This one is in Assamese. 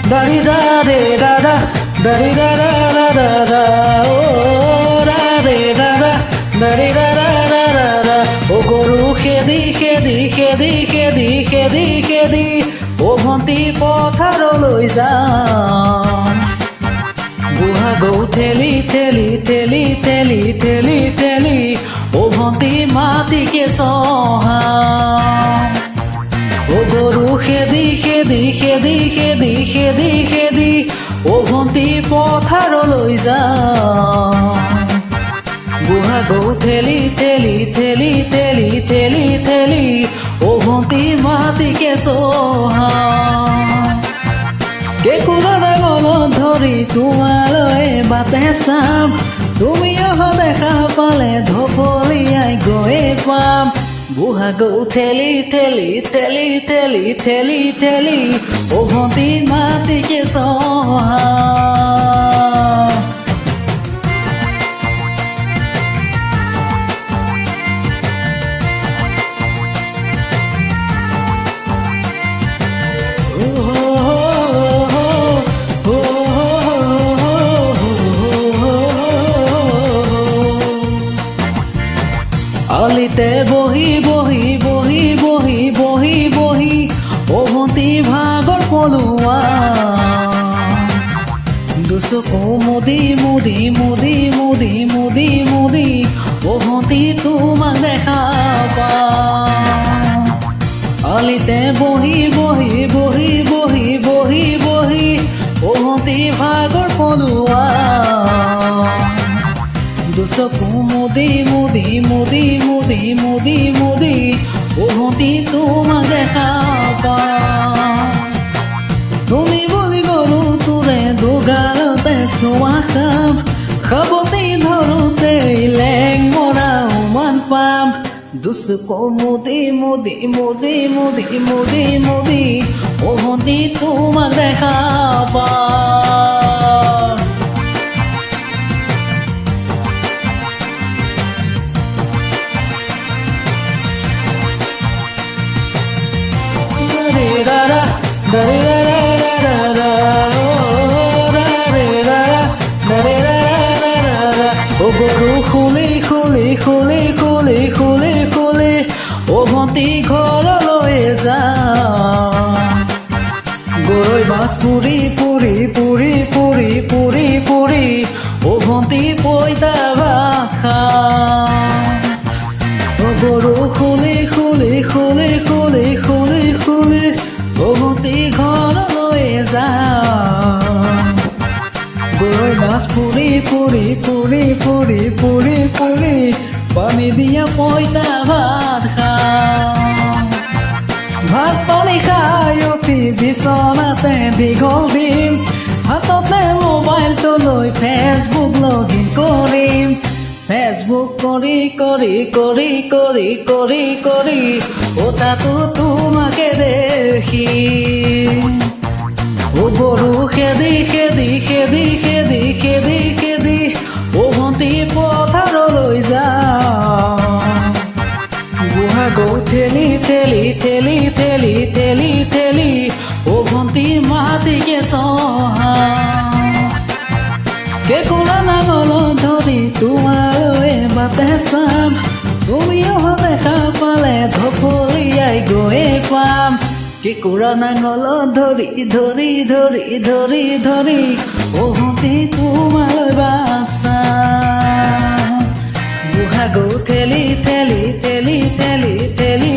Dari da re da da, dari da da da da da, oh da re da da, dari da da da da da. O গৰু খেদি খেদি খেদি খেদি খেদি খেদি ও ভন্টি পথাৰলৈ যাম বুঢ়া গৰু ঠেলি ঠেলি ঠেলি ঠেলি ঠেলি ঠেলি ও ভন্টি মাটিকে চহাম ও গৰু খেদি খেদি খেদি খেদি খেদি খেদি ও ভন্টি পথাৰলৈ যাম বুঢ়া গৰু ঠেলি ঠেলি ঠেলি ঠেলি ঠেলি ঠেলি ও ভন্টি মাটিকে চহাম কেঁকুৰা ডাঙলত ধৰি তোমালৈ বাটে চাম তুমি অহা দেখা পালে ঢপলিয়াই গৈয়ে পাম বুঢ়া গৰু ঠেলি ঠেলি ঠেলি ঠেলি ঠেলি ঠেলি ও ভন্টি মাটিকে চহাম আলিতে বহি বহি বহি বহি বহি বহি ও ভন্টি ভাগৰ পলোৱা দুচকু মুদি মুদি মুদি মুদি মুদি মুদি ও ভন্টি তোমাক দেখা পাম আলিতে বহি বহি বহি বহি বহি বহি ও ভন্টি ভাগৰ পলোৱা দুচকু মুদি মুদি মুদি মুদি মুদি মুদি ও ভন্টি তোমাক দেখা পাম তুমি বুলি গৰু তোৰে দুগালতে চোৱা খাম খাবতি ধৰোতে লেং মৰা উমান পাম দুচকু মুদি মুদি মুদি মুদি মুদি মুদি ও ভন্টি তোমাক দেখা পাম Dari da da da da da, oh dari da da, dari da da da da. O গৰু খুলি খুলি খুলি খুলি খুলি খুলি ও ভন্টি ঘৰলৈ যাম গৰৈ মাছ পুৰি পুৰি পুৰি পুৰি পুৰি পুৰি ও ভন্টি পইতা ভাত খাম ও গৰু খুলি খুলি খুলি খুলি খুলি খুলি ও ভন্টি ঘৰলৈ যাম গৰৈ মাছ পুৰি পুৰি পুৰি পুৰি পুৰি পুৰি পানী দিয়া পইতা ভাত খাম ভাত পানী খাই উঠি বিচনাতে দীঘল দিম হাততে মোবাইলটো লৈ ফেচবুক লগইন কৰিম ফেচবুক কৰি কৰি কৰি কৰি কৰি কৰি ও তাতো তোমাকে দেখিম ও গৰু খেদি খেদি খেদি খেদি খেদি খেদি ও ভন্টি পথাৰলৈ যাম বুঢ়া গৰু ঠেলি ঠেলি ঠেলি ঠেলি ঠেলি ঠেলি ও ভন্টি মাটিকে চহাম কেঁকুৰা ডাঙলত ধৰি তোমালৈ বাটে চাম তুমি অহা দেখা পালে ঢপলিয়াই গৈয়ে পাম কেঁকুৰা ডাঙলত ধৰি ধৰি ধৰি ধৰি ধৰি ও ভন্টি তোমালৈ বাট চাম বুঢ়া গৰু ঠেলি ঠেলি ঠেলি ঠেলি ঠেলি